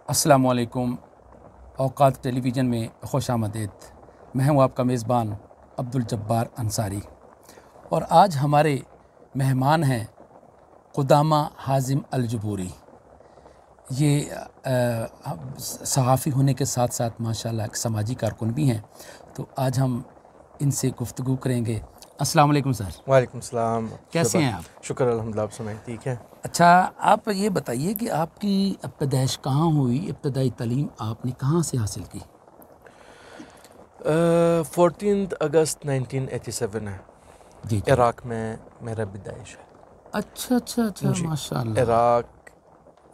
अस्सलामु अलैकुम। औकात टेलीविज़न में खुश आमदीद। मैं हूँ आपका मेज़बान अब्दुल जब्बार अंसारी और आज हमारे मेहमान हैं क़ुदामा हाज़िम अल-जुबूरी। ये सहाफ़ी होने के साथ साथ माशाल्लाह एक समाजी कारकुन भी हैं, तो आज हम इनसे गुफ्तगू करेंगे। अस्सलाम वालेकुम सर। वालेकुम सलाम। कैसे हैं आप? शुक्र अल्हम्दुलिल्लाह, आप सुनाएं ठीक है। अच्छा, आप ये बताइए कि आपकी पैदाइश कहाँ हुई, इब्तदाई तालीम आपने कहाँ से हासिल की? 14 अगस्त 1987 है। जी जी। इराक़ में मेरा पैदाइश है। अच्छा अच्छा अच्छा, माशाल्लाह। इराक़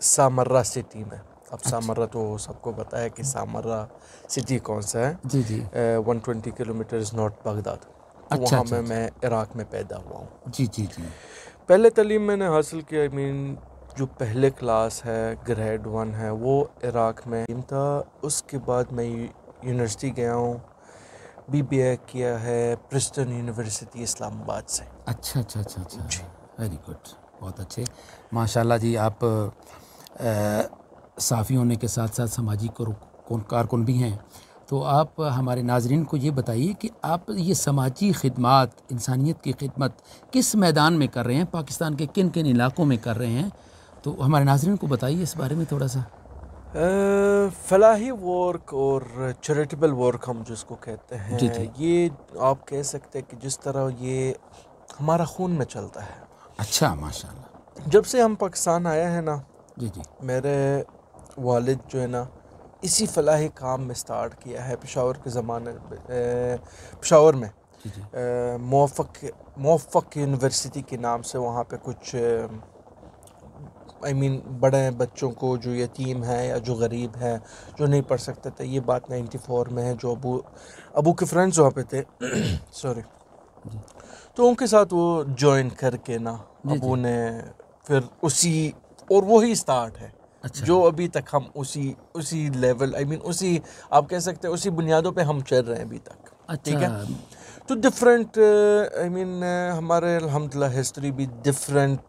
सामर्रा सिटी में। अब अच्छा। सामर्रा तो सबको पता है कि सामर्रा सिटी कौन सा है। जी जी। 120 किलोमीटर नॉर्थ बगदाद। तो अच्छा वहाँ अच्छा में अच्छा। मैं इराक़ में पैदा हुआ हूँ। जी जी जी। पहले तालीम मैंने हासिल किया, जो पहले क्लास है, ग्रेड 1 है, वो इराक़ में था। उसके बाद मैं यूनिवर्सिटी गया हूँ, BBA किया है प्रिंस्टन यूनिवर्सिटी इस्लामाबाद से। अच्छा अच्छा अच्छा अच्छा, वेरी गुड, बहुत अच्छे, माशाल्लाह जी। आप साफ़ी होने के साथ साथ समाजी कारकुन भी हैं, तो आप हमारे नाज़रीन को ये बताइए कि आप ये समाजी खिदमत, इंसानियत की खिदमत किस मैदान में कर रहे हैं, पाकिस्तान के किन किन इलाक़ों में कर रहे हैं, तो हमारे नाज़रीन को बताइए इस बारे में थोड़ा सा। फलाही वर्क और चैरिटेबल वर्क हम जिसको कहते हैं, जी जी। ये आप कह सकते हैं कि जिस तरह ये हमारा खून में चलता है। अच्छा, माशाल्लाह। जब से हम पाकिस्तान आए हैं ना, जी जी, मेरे वालिद जो है ना, इसी फलाही काम में स्टार्ट किया है। पेशावर के ज़माने पेशावर में मुवफ़्फ़क़ यूनिवर्सिटी के नाम से वहाँ पे कुछ बड़े बच्चों को जो यतीम है या जो गरीब है, जो नहीं पढ़ सकते थे, ये बात 94 में है, जो अबू के फ्रेंड्स वहाँ पे थे सॉरी, तो उनके साथ वो ज्वाइन करके ना अबू ने फिर उसी, और वही स्टार्ट है। अच्छा। जो अभी तक हम उसी लेवल उसी, आप कह सकते हैं उसी बुनियादों पे हम चल रहे हैं अभी तक। अच्छा। ठीक है, तो डिफरेंट हमारे अल्हम्दुलिल्लाह हिस्ट्री भी डिफरेंट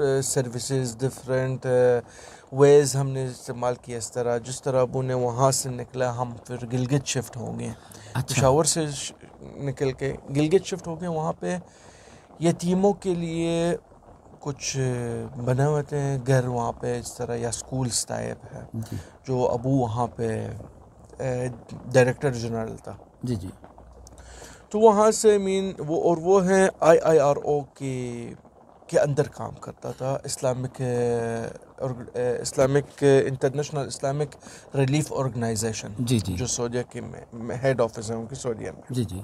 सर्विसेज, डिफरेंट वेज़ हमने इस्तेमाल किया। इस तरह जिस तरह अबू ने वहाँ से निकला, हम फिर गिलगित शिफ्ट होंगे। अच्छा। पेशावर से निकल के गिलगित शिफ्ट हो गए। वहाँ पे यतीमों के लिए कुछ बने हुए थे घर वहाँ पे इस तरह, या स्कूल्स टाइप है, जो अबू वहाँ पे डायरेक्टर जनरल था। जी जी। तो वहाँ से वो हैं IIRO के अंदर काम करता था। Islamic International Islamic Relief Organisation, जी जी, जो सऊदीया के में हेड ऑफिस है उनकी सऊदीया में। जी जी।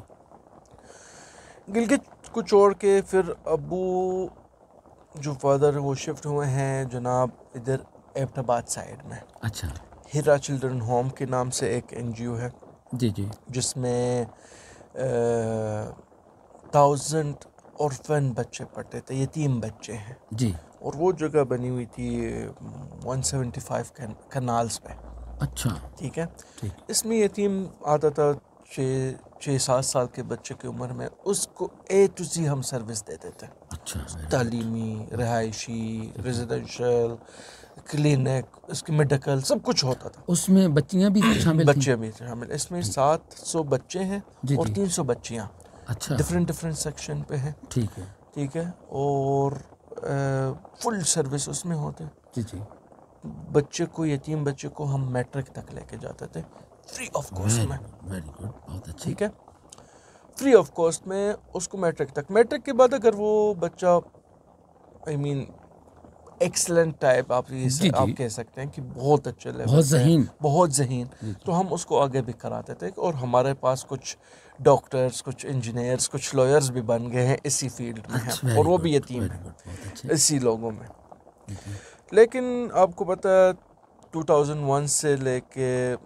गिलगित को छोड़ के फिर अबू जो फादर वो शिफ्ट हुए हैं जनाब इधर एबटाबाद साइड में। अच्छा। हिरा चिल्ड्रन होम के नाम से एक NGO है, जी जी, जिसमें 1000 ऑर्फन बच्चे पढ़ते थे, यतीम बच्चे हैं जी। और वो जगह बनी हुई थी 175 कनाल्स पे। अच्छा, ठीक है, ठीक। इसमें यतीम आता था 6-7 साल के बच्चे की उम्र में, उसको A to Z हम सर्विस देते थे। अच्छा, तालीमी, रहायशी, रेजिडेंशियल, क्लिनिक, इसकी मेडिकल, सब कुछ होता था। उसमें बच्चियाँ भी शामिल थीं? बच्चे भी शामिल। इसमें 700 बच्चे हैं और 300 बच्चियाँ। अच्छा, डिफरेंट सेक्शन पे हैं। ठीक है, ठीक है, और फुल सर्विस उसमें होते। जी जी। बच्चे को, यतीम बच्चे को हम मैट्रिक तक लेके जाते थे, फ्री ऑफ कॉस्ट में। वेरी गुड, बहुत अच्छा। ठीक है, फ्री ऑफ कॉस्ट में उसको मैट्रिक तक। मैट्रिक के बाद अगर वो बच्चा एक्सलेंट टाइप, आप कह सकते हैं कि बहुत अच्छे लेवल, बहुत ज़हीन, तो हम उसको आगे भी कराते थे। और हमारे पास कुछ डॉक्टर्स, कुछ इंजीनियर्स, कुछ लॉयर्स भी बन गए हैं इसी फील्ड में हैं, और वो भी यतीम हैं इसी लोगों में। लेकिन आपको पता है 2001 से लेके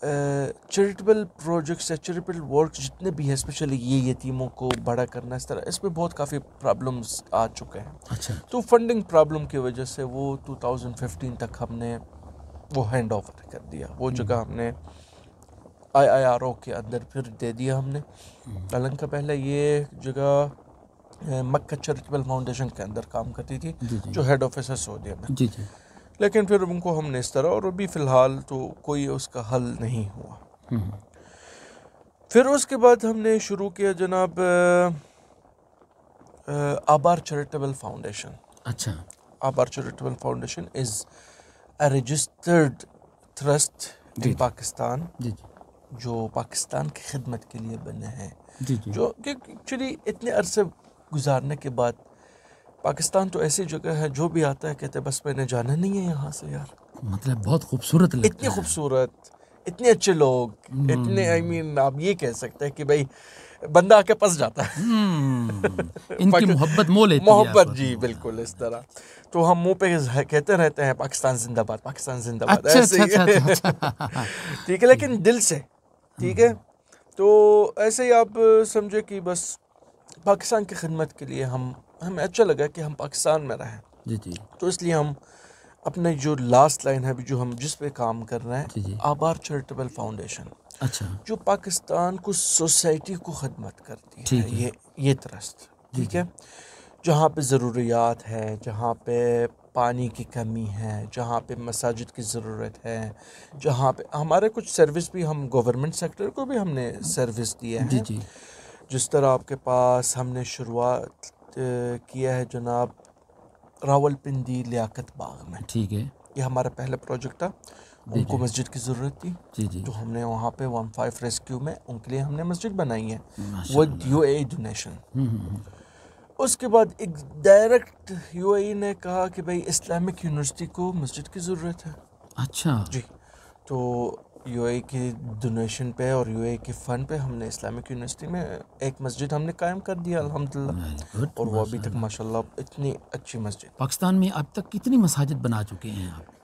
चैरिटेबल प्रोजेक्ट्स या चैरिटेबल वर्क जितने भी हैं, स्पेशली ये यतीमों को बड़ा करना, इस तरह इसमें बहुत काफ़ी प्रॉब्लम्स आ चुके हैं। अच्छा। तो फंडिंग प्रॉब्लम की वजह से वो 2015 तक हमने वो हैंड ओवर कर दिया। वो जगह हमने IIRO के अंदर फिर दे दिया हमने। हालांकि पहले ये जगह मक्का चैरिटेबल फाउंडेशन के अंदर काम करती थी, जो हेड ऑफिस है सऊदीया में। जी जी। लेकिन फिर उनको हमने इस तरह, और अभी फ़िलहाल तो कोई उसका हल नहीं हुआ। फिर उसके बाद हमने शुरू किया जनाब आबार चैरिटेबल फाउंडेशन। अच्छा। आबार charitable foundation is a registered trust in Pakistan, जी जो पाकिस्तान की खिदमत के लिए बने हैं। जी जी। जो कि एक्चुअली इतने अरसे गुजारने के बाद पाकिस्तान तो ऐसी जगह है, जो भी आता है कहते हैं बस मैंने जाना नहीं है यहाँ से यार। मतलब बहुत खूबसूरत लगता इतनी है। खूबसूरत, इतने अच्छे लोग, इतने आई मीन आप ये कह सकते हैं कि भाई बंदा आके फंस जाता है। इनकी मोहब्बत मोह लेती है मोहब्बत, आपको जी तो। बिल्कुल इस तरह। तो हम मुंह पे कहते रहते हैं पाकिस्तान जिंदाबाद, पाकिस्तान जिंदाबाद, अच्छा ऐसे अच्छा ही। अच्छा अच्छा। ठीक है, लेकिन दिल से, ठीक है। तो ऐसे ही आप समझे कि बस पाकिस्तान की खिदमत के लिए हमें अच्छा लगा कि हम पाकिस्तान में रहें। जी जी तो इसलिए हम अपने जो लास्ट लाइन है अभी जो हम जिस पे काम कर रहे जी हैं, जी। आबार चैरिटेबल फाउंडेशन, अच्छा। जो पाकिस्तान को सोसाइटी को खिदमत करती है, ठीक है। ये ट्रस्ट, जी ठीक जी। है। जहाँ पे ज़रूरियात है, जहाँ पे पानी की कमी है, जहाँ पे मसाजिद की ज़रूरत है, जहाँ पे हमारे कुछ सर्विस भी, हम गवर्नमेंट सेक्टर को भी हमने सर्विस दिए जी हैं। जी। जिस तरह आपके पास हमने शुरुआत किया है जनाब रावलपिंडी लियाकत बाग में, ठीक है। ये हमारा पहला प्रोजेक्ट था। जी उनको जी मस्जिद की ज़रूरत थी, जी जी। तो हमने वहाँ पे 15 रेस्क्यू में उनके लिए हमने मस्जिद बनाई है विद माशाल्लाह। UAE donation. उसके बाद एक डायरेक्ट यूएई ने कहा कि भाई इस्लामिक यूनिवर्सिटी को मस्जिद की ज़रूरत है। अच्छा जी, तो यूएई की डोनेशन पे और यूएई के फ़ंड पे हमने इस्लामिक यूनिवर्सिटी में एक मस्जिद हमने कायम कर दिया अल्हम्दुलिल्लाह। Very good. और वो अभी तक माशाल्लाह इतनी अच्छी मस्जिद। पाकिस्तान में अब तक कितनी मसाजिद बना चुके हैं आप?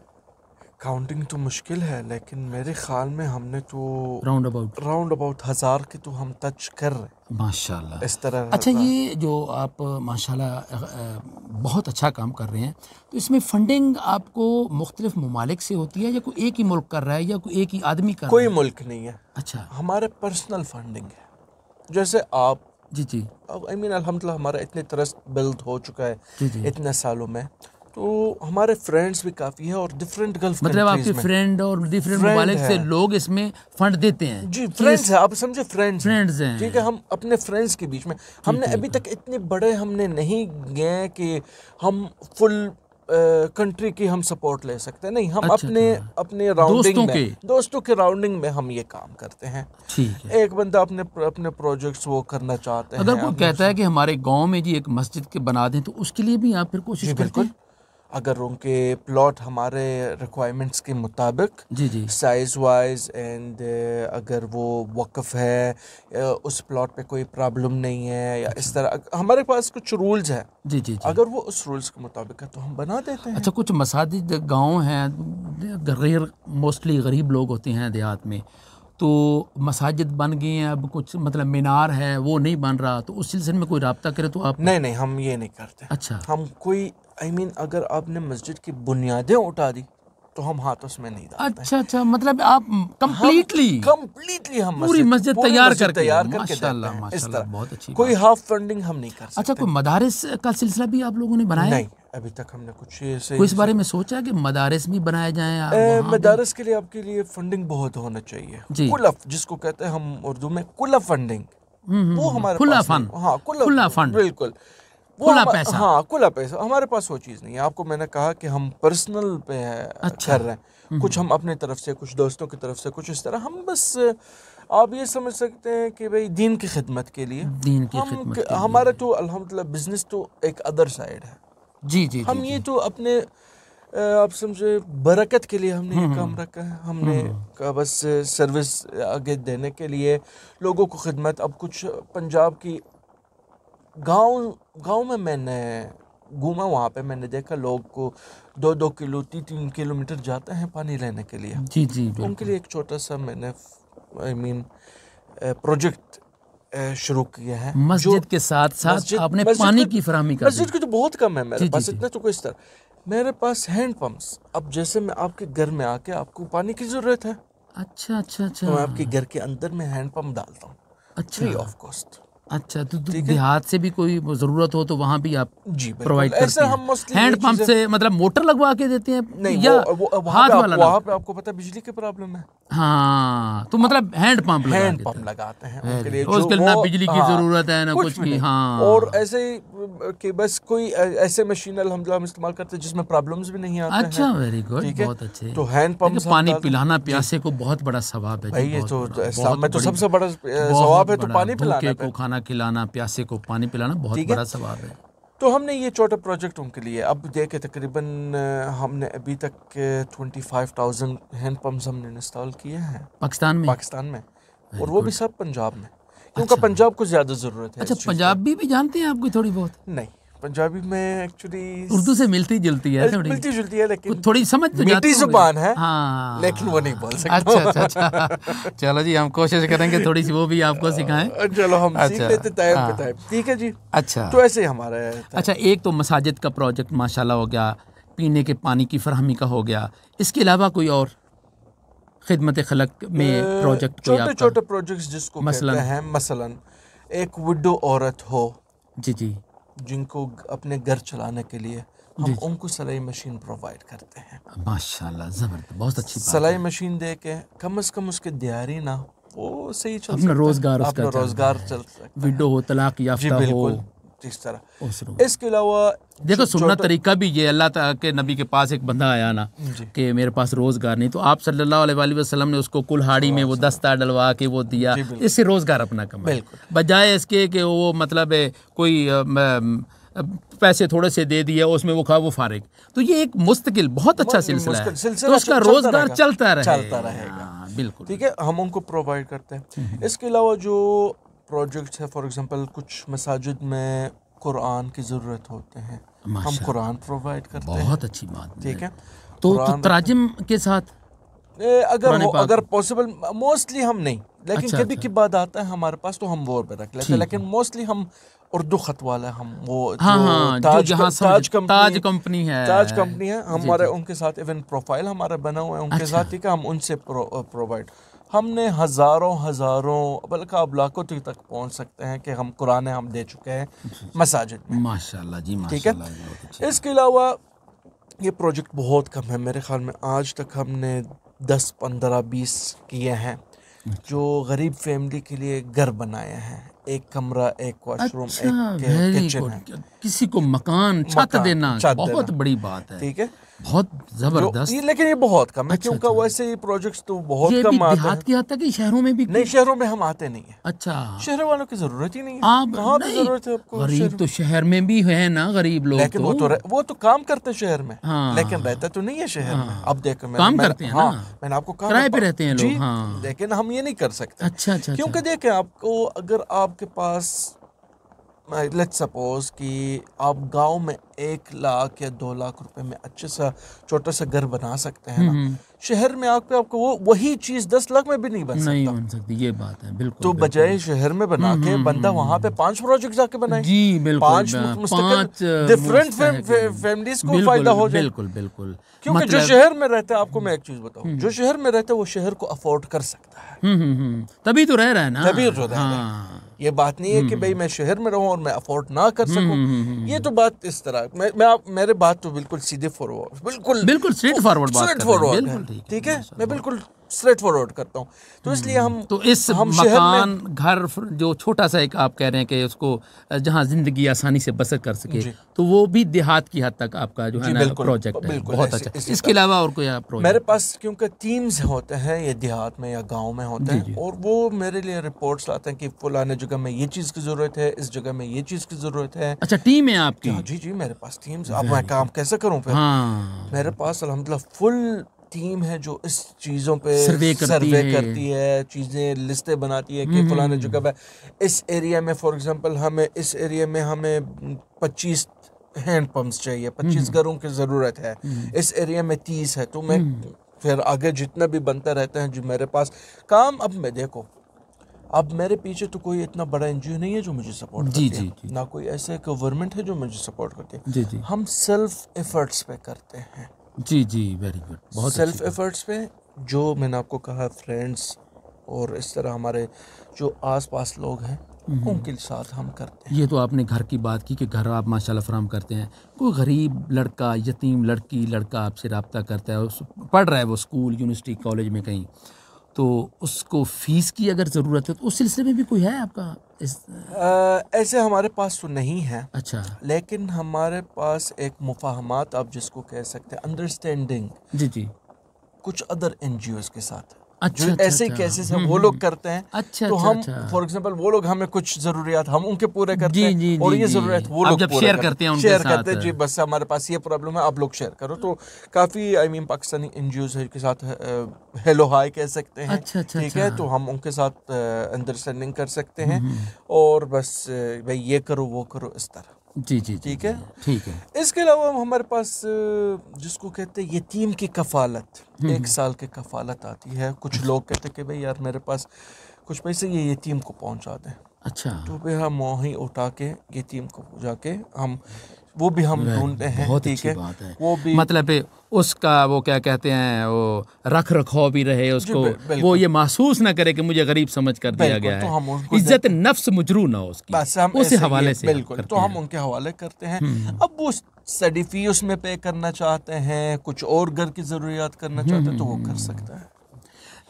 काउंटिंग तो मुश्किल है, लेकिन मेरे ख्याल में हमने तो राउंड अबाउट। राउंड अबाउट 1000 की तो हम टच कर रहे हैं माशाल्लाह। इस तरह। अच्छा, ये जो आप माशाल्लाह बहुत अच्छा काम कर रहे हैं, तो इसमें फंडिंग आपको मुख्तलिफ ममालिक से होती है या कोई एक ही मुल्क कर रहा है या कोई एक ही आदमी कर कोई रहा है? मुल्क नहीं है, अच्छा। हमारे पर्सनल फंडिंग है। जैसे आप, जी जी आई मीन अल्हम्दुलिल्लाह हमारा इतने ट्रस्ट बिल्ड हो चुका है जी जी। इतने सालों में, तो हमारे फ्रेंड्स भी काफ़ी हैं और डिफरेंट गल्फ मतलब आपके कंट्रीज में फ्रेंड और डिफरेंट फ्रेंड ममालिक से है। लोग इसमें फंड देते हैं? जी, कि फ्रेंड्स है, आप समझे, फ्रेंड्स फ्रेंड्स हैं, हैं। ठीक है। हम अपने फ्रेंड्स के बीच में, हमने अभी तक इतने बड़े हमने नहीं गए कि हम फुल कंट्री की हम सपोर्ट ले सकते हैं, नहीं। हम अच्छा, अपने अच्छा। अपने राउंडिंग दोस्तों में, के? दोस्तों के राउंडिंग में हम ये काम करते हैं। ठीक है। एक बंदा अपने अपने प्रोजेक्ट्स वो करना चाहते अगर हैं कोई अपने कहता है कि हमारे गांव में जी एक मस्जिद के बना दें, तो उसके लिए भी आप फिर कोशिश जी करते बिल्कुल, हैं? अगर उनके प्लॉट हमारे रिक्वायरमेंट्स के मुताबिक जी जी साइज़ वाइज एंड अगर वो वक्फ है, उस प्लॉट पे कोई प्रॉब्लम नहीं है या इस तरह, हमारे पास कुछ रूल्स हैं, जी जी जी। अगर वो उस रूल्स के मुताबिक है तो हम बना देते हैं। अच्छा, कुछ मसाजिद गांव हैं, गरीब, मोस्टली गरीब लोग होते हैं देहात में, तो मसाजिद बन गई हैं, अब कुछ मतलब मीनार है वो नहीं बन रहा, तो उस सिलसिले में कोई रब्ता करे तो आप? नहीं नहीं, हम ये नहीं करते। अच्छा हम कोई आई मीन अगर आपने मस्जिद की बुनियादें उठा दी तो हम हाथ उसमें नहीं डालते। अच्छा अच्छा, मतलब आप कंप्लीटली हम पूरी मस्जिद पूरी तैयार मस्जिद करके तैयार करके माशाल्लाह देते हैं। इस माशाल्लाह, तरह बहुत अच्छी कोई बात। हाफ फंडिंग हम नहीं कर अच्छा, सकते। कोई मदारिस का सिलसिला भी आप लोगों ने बनाया? नहीं, अभी तक हमने कुछ ऐसे कोई इस बारे में सोचा कि मदारिस भी बनाए जाएं वहाँ भी? मदारस के लिए आपके लिए फंडिंग बहुत होना चाहिए। जी। कुलफ जिसको कहते हैं हम उर्दू में, कुलफ फंडिंग, वो हमारे खुला पास फंड। नहीं। हाँ, खुला फंड, बिल्कुल, वो खुला पैसा। हाँ, खुला पैसा हमारे पास वो चीज़ नहीं है। आपको मैंने कहा कि हम पर्सनल पे अच्छा। कर रहे हैं, कुछ हम अपने तरफ से, कुछ दोस्तों की तरफ से, कुछ इस तरह। हम बस आप ये समझ सकते हैं कि भाई दीन की खिदमत के लिए, दीन की खिदमत के लिए। हमारा तो अल्हम्दुलिल्लाह बिजनेस तो एक अदर साइड है। जी जी हम जी ये जी। तो अपने आप समझे बरकत के लिए हमने ये काम रखा है। हमने का बस सर्विस आगे देने के लिए, लोगों को खिदमत। अब कुछ पंजाब की गांव में मैंने घूमा, वहाँ पे मैंने देखा लोग को 2-2 किलो 3-3 किलोमीटर जाते हैं पानी लेने के लिए। जी जी उनके बिल्कुल। लिए एक छोटा सा मैंने आई मीन प्रोजेक्ट शुरू किया है। मस्जिद के साथ साथ आपने पानी की फराहमी कर दी? मस्जिद की तो बहुत कम है मेरे जी, पास, जी, जी। इतना तो कोई इस तरह। मेरे पास हैंड पंप्स, अब जैसे मैं आपके घर में आके आपको पानी की ज़रूरत है, अच्छा अच्छा अच्छा। तो मैं आपके घर के अंदर में हैंड पंप डालता हूँ, फ्री अच्छा ऑफ कॉस्ट। अच्छा, तो देहात से भी कोई ज़रूरत हो तो वहाँ भी आप जी प्रोवाइड करते हैं? हम मोस्टली हैंड पंप से मतलब मोटर लगवा के देते हैं नहीं, या वहाँ हाथ वाला वहाँ पे आपको पता है बिजली की प्रॉब्लम है। हाँ, तो मतलब हैंड पंप लगा हैंड देते पंप हैं। लगाते हैं उनके लिए, जो उसके लिए ना वो बिजली की हाँ, ज़रूरत है ना कुछ भी की। नहीं। हाँ, और ऐसे ही कि बस कोई ऐसे मशीन अल्हम्दुलिल्लाह हम इस्तेमाल करते हैं जिसमें प्रॉब्लम्स भी नहीं आते हैं। अच्छा, वेरी गुड, ठीक है, बहुत अच्छे। तो हैंड देखिए, पंप्स हम पानी डालते हैं। पिलाना जी प्यासे को बहुत बड़ा सवाब है जी, भाई, ये बहुत तो बड़ा, इस्लाम बहुत में तो बड़ी, सबसे बड़ा बहुत सवाब है तो बड़ा। पानी पिलाना भूखे पे। को खाना खिलाना, प्यासे को पानी पिलाना बहुत ठीक है, बड़ा सवाब है। तो हमने ये छोटा प्रोजेक्ट उनके लिए अब देखे, तकरीबन हमने अभी तक 25,000 हैंड पंप्स हमने इंस्टॉल किए हैं पाकिस्तान में? पाकिस्तान में, और वेरी वो भी गुड। सब पंजाब में, क्योंकि अच्छा, पंजाब को ज़्यादा ज़रूरत है अच्छा, इस चीज़ पंजाबी भी जानते हैं आपको थोड़ी बहुत? की। नहीं, पंजाबी में एक्चुअली उर्दू से मिलती जुलती है थोड़ी, मिलती जुलती है, लेकिन थोड़ी समझ तो जाते मीठी होंगे। जुबान है। हाँ, लेकिन वो नहीं बोल सकता। अच्छा, अच्छा, अच्छा। चलो जी, हम कोशिश करेंगे थोड़ी सी वो भी आपको सिखाएं। चलो हम सीख अच्छा, लेते टाइम पे हाँ, टाइम। ठीक है जी, अच्छा, तो ऐसे ही हमारा था। अच्छा। एक तो मसाजिद का प्रोजेक्ट माशाल्लाह हो गया, पीने के पानी की फरहमी का हो गया, इसके अलावा कोई और खिदमत खलक में प्रोजेक्ट कोई छोटे आपका? छोटे प्रोजेक्ट्स जिसको कहते हैं, मसलन एक विडो औरत हो जी जी जिनको अपने घर चलाने के लिए हम जी, उनको सिलाई मशीन प्रोवाइड करते हैं। माशाल्लाह, ज़बरदस्त, बहुत अच्छी बात सिलाई है। मशीन दे के कम से कम उसके दिहाड़ी ना वो सही चल अपना सकता रोजगार है, उसका अपना चल रोजगार रहा है, चल सकता है। विडो हो, तलाक जी याफ्ता हो, बिल्कुल, इस तरह। उस रूप। इसके अलावा देखो, सुन्नत छोटा तरीका भी ये, अल्लाह ताला के नबी के पास एक बंदा आया ना जी कि मेरे पास रोज़गार नहीं, तो आप सल्लल्लाहु अलैहि वसल्लम ने उसको कुल्हाड़ी में वो दस्ता डलवा के वो दिया, जी बिल्कुल इससे रोज़गार अपना कमाया, बिल्कुल बजाय इसके कि वो मतलब कोई पैसे थोड़े से दे दिए, उसमें वो खा वो फारिग। तो ये एक मुस्तकिल बहुत अच्छा सिलसिला है, सिलसिला तो उसका रोज़गार चलता चलता रहेगा। रहेगा। हाँ, बिल्कुल। ठीक है, हम उनको प्रोवाइड करते हैं। इसके अलावा जो प्रोजेक्ट्स है, फॉर एग्जांपल कुछ मसाजिद में कुरान की ज़रूरत होते हैं, हम माशाल्लाह, कुरान प्रोवाइड करते हैं। बहुत अच्छी बात ठीक है, तो कुरान तराजिम के साथ अगर पॉसिबल, मोस्टली हम नहीं, लेकिन अच्छा, कभी अच्छा, की बात आता है हमारे पास तो हम वो पे रख लेते हैं, ठीक लेकिन मोस्टली हम उर्दू खत वाला, हम वो हाँ, जो हाँ, जो ताज जहाँ ताज ताज कंपनी है, ताज कंपनी है जी हमारे, जी, उनके साथ इवन प्रोफाइल हमारा बना हुआ है उनके अच्छा, साथ। ठीक है, हम उनसे प्रोवाइड, हमने हज़ारों बल्कि अब लाखों तक पहुंच सकते हैं कि हम कुरान हम दे चुके हैं मसाजिद में। माशाल्लाह जी, ठीक है, माशाल्लाह, बहुत अच्छी। इसके अलावा ये प्रोजेक्ट बहुत कम है, मेरे ख्याल में आज तक हमने 10, 15, 20 किए हैं, जो गरीब फैमिली के लिए घर बनाए हैं, एक कमरा, एक वॉशरूम, अच्छा, एक वेरी किचन है। गुड। किसी को मकान छत मकान, देना छत बहुत देना। बड़ी बात है, ठीक है, बहुत जो जबरदस्त। लेकिन ये बहुत कम है, अच्छा, क्योंकि अच्छा, वैसे ही प्रोजेक्ट्स तो बहुत ये भी कम आते देहात हैं। की हद तक ही, शहरों में भी नहीं, शहरों में हम आते नहीं है, अच्छा, शहरों वालों की जरूरत ही नहीं है। आप कहाँ पे नहीं, जरूरत है आपको गरीब तो शहर में भी है ना, गरीब लोग लेकिन वो तो काम करते हैं शहर में, हाँ, लेकिन रहता तो नहीं है शहर में। अब देखो, काम करते हैं हाँ, ना, मैंने आपको कहा किराए पे रहते हैं जी, लोग, हाँ, लेकिन हम ये नहीं कर सकते। अच्छा, अच्छा, क्योंकि अच्छा, देखें, आपको अगर आपके पास लेट्स सपोज कि आप गांव में 1 लाख या 2 लाख रुपए में अच्छे सा छोटा सा घर बना सकते हैं ना, शहर में आपको वही चीज 10 लाख में भी नहीं बन नहीं सकता। बन सकती, ये बात है, बिल्कुल। तो बजाय शहर में बना के बंदा वहां पे 5 प्रोजेक्ट जाके बनाए, जी बिल्कुल, 5 मुस्तकिल डिफरेंट फैमिलीज को फायदा हो जाए। बिल्कुल बिल्कुल, क्योंकि मतलब, जो शहर में रहता है, आपको मैं एक चीज बताऊं, जो शहर में रहता है वो शहर को अफोर्ड कर सकता है, तभी तो रह रहा है ना, तभी तो रह रहा है। ये बात नहीं है कि भाई मैं शहर में रहूं और मैं अफोर्ड ना कर सकूं, ये तो बात इस तरह, मेरे बात तो बिल्कुल सीधे फॉरवर्ड, बिल्कुल स्ट्रेट फॉरवर्ड बात कर रहे हैं, बिल्कुल ठीक है, मैं बिल्कुल स्ट्रेट फॉरवर्ड करता हूँ। तो इसलिए हम तो इस मकान घर जो छोटा सा एक आप कह रहे हैं कि उसको जहाँ जिंदगी आसानी से बसर कर सके, तो वो भी देहात की हद तक आपका जो है ना प्रोजेक्ट है, बहुत अच्छा। इसके अलावा और कोई प्रोजेक्ट? मेरे पास क्योंकि टीम्स होते हैं, ये देहात में या गांव में होते हैं, और वो मेरे लिए रिपोर्ट्स लाते हैं कि फलाने जगह में ये चीज़ की ज़रूरत है, इस जगह में ये चीज़ की ज़रूरत है। अच्छा, टीम है आपकी? जी जी, मेरे पास टीम्स। अब मैं काम कैसे करूँ फिर? मेरे पास अल्हम्दुलिल्लाह फुल टीम है जो इस चीज़ों पे सर्वे करती है, चीज़ें लिस्टें बनाती है कि फलाने जगह पे इस एरिया में, फॉर एग्जांपल हमें इस एरिया में हमें 25 हैंड पंप्स चाहिए, 25 घरों की ज़रूरत है, इस एरिया में 30 है, तो मैं फिर आगे जितना भी बनता रहता है जो मेरे पास काम। अब मैं देखो, अब मेरे पीछे तो कोई इतना बड़ा एनजीओ नहीं है जो मुझे सपोर्ट करती है, ना कोई ऐसे गवर्नमेंट है जो मुझे सपोर्ट करती है, हम सेल्फ एफर्ट्स पे करते हैं। जी जी, वेरी गुड, बहुत सेल्फ एफर्ट्स पे, जो मैंने आपको कहा फ्रेंड्स और इस तरह हमारे जो आसपास लोग हैं उनके साथ हम करते हैं। ये तो आपने घर की बात की कि घर आप माशाल्लाह फराहम करते हैं। कोई गरीब लड़का, यतीम लड़की, लड़का आपसे रब्ता करता है, पढ़ रहा है वो स्कूल, यूनिवर्सिटी, कॉलेज में कहीं, तो उसको फ़ीस की अगर ज़रूरत है तो उस सिलसिले में भी कोई है आपका ऐसे हमारे पास तो नहीं है। अच्छा। लेकिन हमारे पास एक मुफाहमात आप जिसको कह सकते हैं, अंडरस्टैंडिंग जी जी। कुछ अदर NGOs के साथ अच्छा, जो अच्छा, ऐसे अच्छा। केसेस हैं वो लोग करते हैं। अच्छा, तो अच्छा, हम अच्छा। फॉर एग्जांपल वो लोग हमें कुछ ज़रूरियात हम उनके पूरे करते जी, हैं जी, और जी, ये जी। ज़रूरत वो आप लोग जब पूरे शेयर करते हैं उनके शेयर साथ। करते हैं जी, बस हमारे पास ये प्रॉब्लम है, आप लोग शेयर करो। तो काफ़ी पाकिस्तानी NGOs के साथ हेलो हाय कह सकते हैं। अच्छा, अच्छा, ठीक है, अच्छा। तो हम उनके साथ अंडरस्टैंडिंग कर सकते हैं और बस भाई ये करो वो करो इस तरह। जी जी जी, ठीक जी, है। ठीक है। इसके अलावा हमारे पास जिसको कहते हैं यतीम की कफ़ालत, 1 साल की कफ़ालत आती है। कुछ लोग कहते हैं कि भाई यार मेरे पास कुछ पैसे, ये यतीम को पहुंचा दें। अच्छा। तो फिर हम वहीं उठा के यतीम को जाके हम वो भी हम ढूंढते हैं। बहुत ठीक अच्छी है, बात है। वो भी मतलब उसका वो क्या कहते हैं, वो रख रखाव भी रहे जी उसको, वो बिल्कुल ये महसूस ना करे कि मुझे गरीब समझ कर दिया बिल्कुल। गया तो है, हम उनको इज्जत नफ्स मुजरू ना हो उसकी, बस हम उस ऐसे हवाले ये से आप बिल्कुल, करते तो हम हैं। उनके हवाले करते हैं। अब वो स्टडी फी उसमें पे करना चाहते हैं, कुछ और घर की ज़रूरियात करना चाहते हैं, तो वो कर सकता है।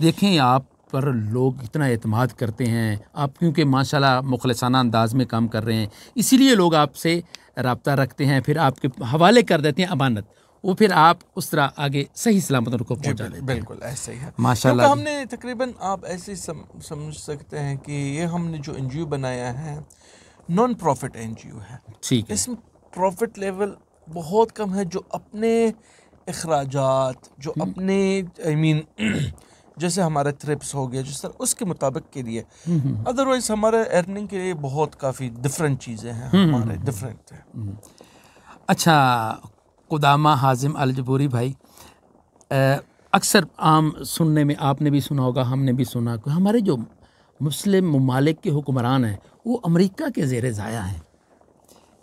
देखें, आप पर लोग इतना एतमाद करते हैं, आप क्योंकि माशाल्लाह मुखलिसाना अंदाज में काम कर रहे हैं, इसीलिए लोग आपसे रब्ता रखते हैं, फिर आपके हवाले कर देते हैं अमानत, वो फिर आप उस तरह आगे सही सलामत उनको पहुंचा देते हैं। बिल्कुल ऐसे ही है माशाल्लाह क्योंकि हमने तकरीबन आप ऐसे ही समझ सकते हैं कि ये हमने जो NGO बनाया है नॉन प्रॉफिट NGO है। ठीक है। इसमें प्रॉफिट लेवल बहुत कम है। जो अपने अखराजात, जो अपने जैसे हमारे ट्रिप्स हो गया जिस तरह उसके मुताबिक के लिए, अदरवाइज हमारे अर्निंग के लिए बहुत काफ़ी डिफरेंट चीज़ें हैं हमारे, डिफरेंट है। अच्छा, कुदामा हाजिम अलजबूरी भाई, अक्सर आम सुनने में आपने भी सुना होगा, हमने भी सुना कि हमारे जो मुस्लिम ममालिक के हुक्मरान हैं वो अमेरिका के ज़ेर ज़ाया हैं।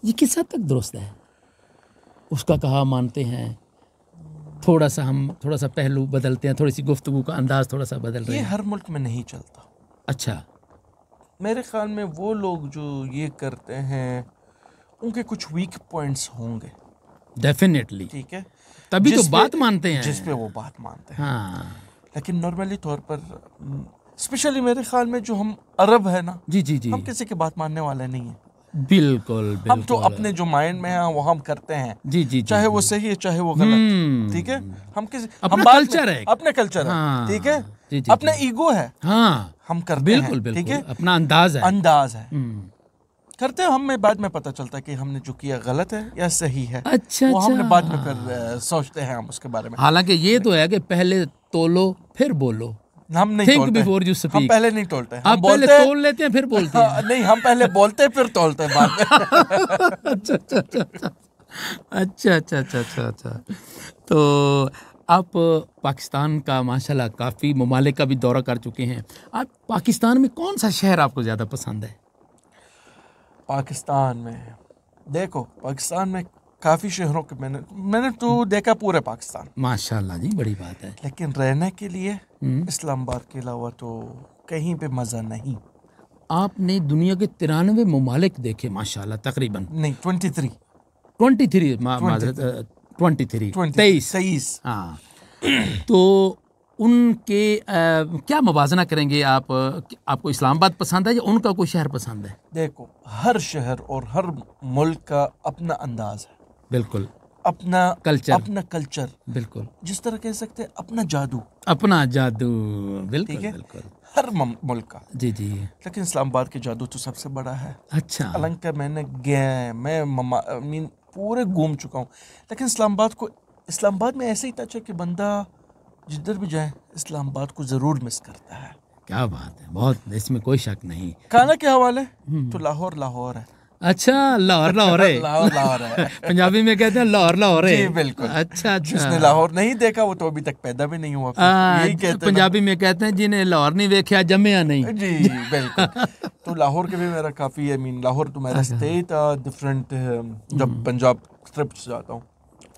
ये किस हद तक दुरुस्त है? उसका कहा मानते हैं? थोड़ा सा पहलू बदलते हैं, थोड़ी सी गुफ्तगू का अंदाज थोड़ा सा बदल रहे ये हैं। हर मुल्क में नहीं चलता। अच्छा। मेरे ख्याल में वो लोग जो ये करते हैं उनके कुछ वीक पॉइंट्स होंगे। डेफिनेटली। ठीक है, तभी तो बात मानते हैं। जिस पे वो बात मानते हैं। हाँ। लेकिन नॉर्मली तौर पर स्पेशली मेरे ख्याल में जो हम अरब है ना, जी जी जी, हम किसी की बात मानने वाले नहीं है। बिल्कुल बिल्कुल। हम तो अपने जो माइंड में है वो हम करते हैं। जी जी, चाहे वो सही है चाहे वो गलत। ठीक है, हम अपना कल्चर है, अपने कल्चर है। हाँ, ठीक है, जी जी, अपना ईगो है। हाँ, हम करते बिल्कुल हैं। बिल्कुल, ठीक है, अपना अंदाज है। करते हैं। हमें बाद में पता चलता है कि हमने जो किया गलत है या सही है। अच्छा, वो हमने बाद में अच्छा। फिर सोचते हैं हम उसके बारे में। हालांकि ये तो है कि पहले तोलो फिर बोलो। हम नहीं Think तोलते। before you speak. हम पहले नहीं तोलते। आप पहले तोल लेते हैं फिर बोलते हैं। नहीं, हम पहले बोलते फिर तोलते हैं बाद में। अच्छा अच्छा अच्छा अच्छा अच्छा अच्छा अच्छा अच्छा। तो आप पाकिस्तान का माशाल्लाह काफ़ी ममालिक का भी दौरा कर चुके हैं। आप पाकिस्तान में कौन सा शहर आपको ज़्यादा पसंद है? पाकिस्तान में देखो, पाकिस्तान में काफ़ी शहरों के मैंने तो देखा पूरे पाकिस्तान। माशाल्लाह जी, बड़ी बात है। लेकिन रहने के लिए इस्लामाबाद के अलावा तो कहीं पे मज़ा नहीं। आपने दुनिया के 93 ममालिक देखे माशाल्लाह, तकरीबन नहीं 23 23 हाँ। तो उनके क्या मुवाजना करेंगे आप? आपको इस्लामाबाद पसंद है या उनका कोई शहर पसंद है? देखो, हर शहर और हर मुल्क का अपना अंदाज है। बिल्कुल। अपना कल्चर बिल्कुल। जिस तरह कह सकते हैं अपना जादू। बिल्कुल। ठीक है, बिल्कुल। हर मुल्क का। जी जी। लेकिन इस्लामाबाद के जादू तो सबसे बड़ा है। अच्छा। हालांकि मैं पूरे घूम चुका हूँ, लेकिन इस्लामाबाद में ऐसे ही टच है कि बंदा जिधर भी जाए इस्लामाबाद को ज़रूर मिस करता है। क्या बात है, बहुत, इसमें कोई शक नहीं। खाना के हवाले तो लाहौर है। अच्छा, लाहौर है। लाहौर है। पंजाबी में कहते हैं लाहौर है। जी बिल्कुल। अच्छा अच्छा। जिसने लाहौर नहीं देखा वो तो अभी तक पैदा भी नहीं हुआ। यही कहते हैं, पंजाबी में कहते हैं जिन्हें लाहौर नहीं देखा जम्मिया नहीं। जी बिल्कुल। तो लाहौर के भी मेरा काफ़ी लाहौर तो मेरा स्टे था डिफरेंट जब पंजाब ट्रिप जाता हूँ।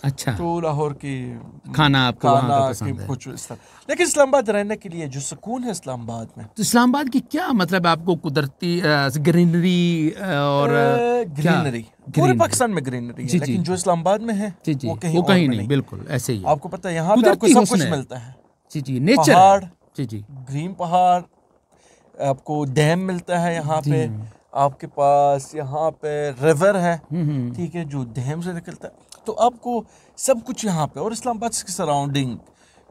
अच्छा, तो लाहौर की खाना आपको वहाँ खाना का की पसंद है। कुछ इस तरह, लेकिन इस्लामाबाद रहने के लिए जो सुकून है इस्लामाबाद में, तो इस्लामाबाद की क्या मतलब आपको कुदरती ग्रीनरी और क्या ग्रीनरी, पूरे ग्रीनरी? पाकिस्तान में ग्रीनरी है, जी जी लेकिन जो इस्लामाबाद में है जी जी, वो कहीं वो और कहीं में नहीं, नहीं। बिल्कुल ऐसे ही है। आपको पता है यहाँ पे आपको कुदरती सब हुस्न कुछ है। मिलता है, जी जी, नेचर है। पहाड़, जी जी ग्रीन पहाड़, आपको डैम मिलता है यहाँ जी। पे, आपके पास यहाँ पे रिवर है, हम्म। ठीक है, जो डैम से निकलता है, तो आपको सब कुछ यहाँ पे। और इस्लामाबाद की सराउंडिंग,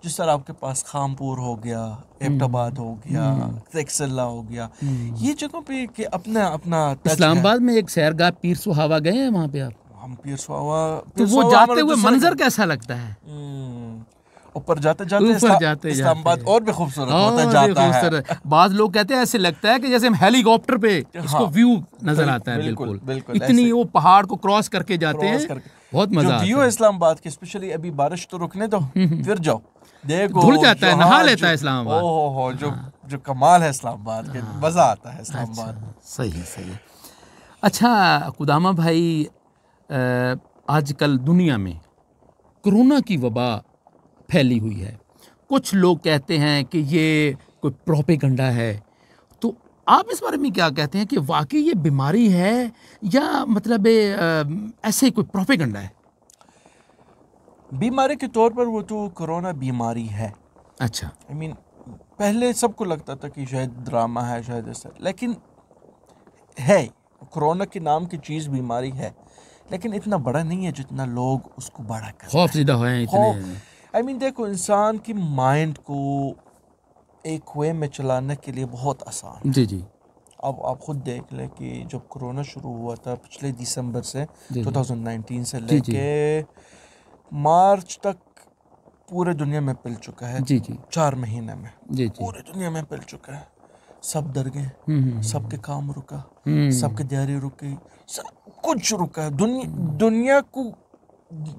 जिस तरह आपके पास खामपुर हो गया, एबटाबाद हो गया, तकसला हो गया, ये जगहों पे कि अपना अपना टच है। इस्लामाबाद में एक सैरगाह पीर सुहावा गए हैं वहाँ पे आप? हम पीर सुहावा, तो वो जाते हुए मंजर कैसा लगता है? ऊपर जाते जाते ऊपर जाते इस्लामाबाद जाते और भी खूबसूरत होता और भी जाता है। खूबसूरत। बाद लोग कहते हैं ऐसे लगता है कि जैसे हम हेलीकॉप्टर पे इसको हाँ, व्यू नजर आता है। बिल्कुल, बिल्कुल बिल्कुल, इतनी ऐसे। वो पहाड़ को क्रॉस करके जाते क्रॉस हैं, करके बहुत जो मजा व्यू आता है है। इस्लामाबाद की, स्पेशली अभी बारिश तो रुकने दो, फिर जाओ देखो, धुल जाता है, जो- नहा हाँ, लेता है जो- इस्लामाबाद। ओहो, जो कमाल है इस्लामाबाद के, मजा आता है इस्लामाबाद में। सही है, सही है। अच्छा कुदामा भाई, आजकल दुनिया में कोरोना की वबा फैली हुई है। कुछ लोग कहते हैं कि ये कोई प्रोपेगेंडा है, तो आप इस बारे में क्या कहते हैं कि वाकई ये बीमारी है या मतलब ऐसे कोई प्रोपेगेंडा है? बीमारी के तौर पर वो तो कोरोना बीमारी है। अच्छा, आई मीन पहले सबको लगता था कि शायद ड्रामा है, शायद ऐसा, लेकिन है, कोरोना के नाम की चीज़ बीमारी है, लेकिन इतना बड़ा नहीं है जितना लोग उसको बड़ा कर खौफज़दा हैं इतने। आई मीन देखो, इंसान की माइंड को एक वे में चलाने के लिए बहुत आसान। जी जी अब आप खुद देख लें कि जब कोरोना शुरू हुआ था पिछले दिसंबर से, जी 2019 से जी, जी। लेके मार्च तक पूरे दुनिया में फैल चुका है। जी जी 4 महीने में जी जी। पूरे दुनिया में फैल चुका है। सब डर गए, सबके काम रुका, सबके दिहाड़ी रुकी, सब कुछ रुका है।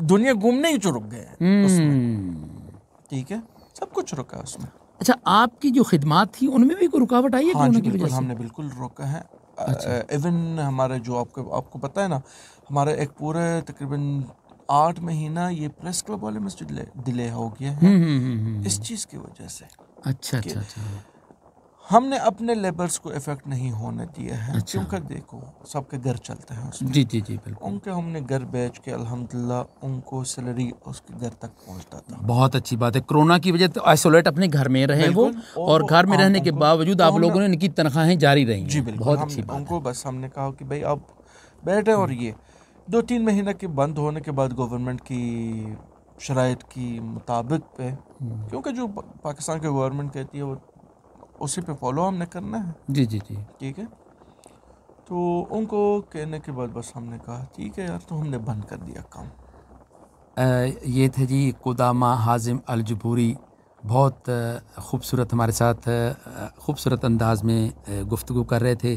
दुनिया घूमने ही जो रुक गए हैं उसमें, ठीक है, सब कुछ रुका है उसमें। अच्छा, आपकी जो खिदमात थी उनमें भी कोई रुकावट आई है हाँ जी, कोरोना की बिल्कुल, वजह से? हमने बिल्कुल रोका है। इवन हमारे जो आपको पता है ना, हमारे एक पूरे तकरीबन 8 महीना ये प्रेस क्लब वाले में डिले हो गया है इस चीज़ की वजह से। अच्छा अच्छा अच्छा। हमने अपने लेबर्स को इफेक्ट नहीं होने दिया है। अच्छा। क्योंकि देखो सबके घर चलते हैं उसमें। जी जी जी, बिल्कुल। उनके हमने घर बेच के अल्हम्दुलिल्लाह उनको सैलरी उसके घर तक पहुंचता था। बहुत अच्छी बात है। कोरोना की वजह से आइसोलेट अपने घर में रहे वो, बिल्कुल, और घर में रहने के बावजूद तो आप हमने- लोगों ने इनकी तनख्वाहें जारी रही जी हैं। बिल्कुल, बहुत हम अच्छी बात उनको बस हमने कहा कि भाई आप बैठे, और ये 2-3 महीने के बंद होने के बाद गवर्नमेंट की शराइत की मुताबिक पे, क्योंकि जो पाकिस्तान की गवर्नमेंट कहती है वो उसी पे फॉलो हमने करना है। है। जी जी जी। ठीक है, तो उनको कहने के बाद बस हमने कहा ठीक है यार, तो हमने बंद कर दिया काम। ये थे जी कुदामा हाजिम अल-जुबूरी, बहुत ख़ूबसूरत हमारे साथ ख़ूबसूरत अंदाज में गुफ्तगू कर रहे थे।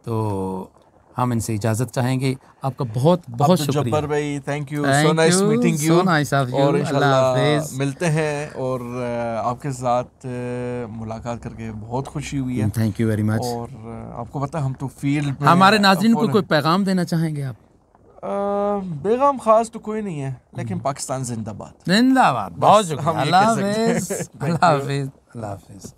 तो हम इनसे इजाज़त चाहेंगे। आपका बहुत बहुत शुक्रिया जब्बार भाई, thank you, Thank so nice you, meeting so you. nice of you. और अल्लाह इंशाल्लाह हाफिज़। मिलते हैं, और आपके साथ मुलाकात करके बहुत खुशी हुई है। Thank you very much. और आपको पता हम तो फील्ड में हमारे नाज़रीन को कोई पैगाम देना चाहेंगे आप? बेगम खास तो कोई नहीं है, लेकिन पाकिस्तान जिंदाबाद। जिंदाबाद। बहुत शुक्रिया। हम ये अल्लाह कह सकते हैं। हाफिज़। अल्लाह हाफिज़। अल्लाह हाफिज़।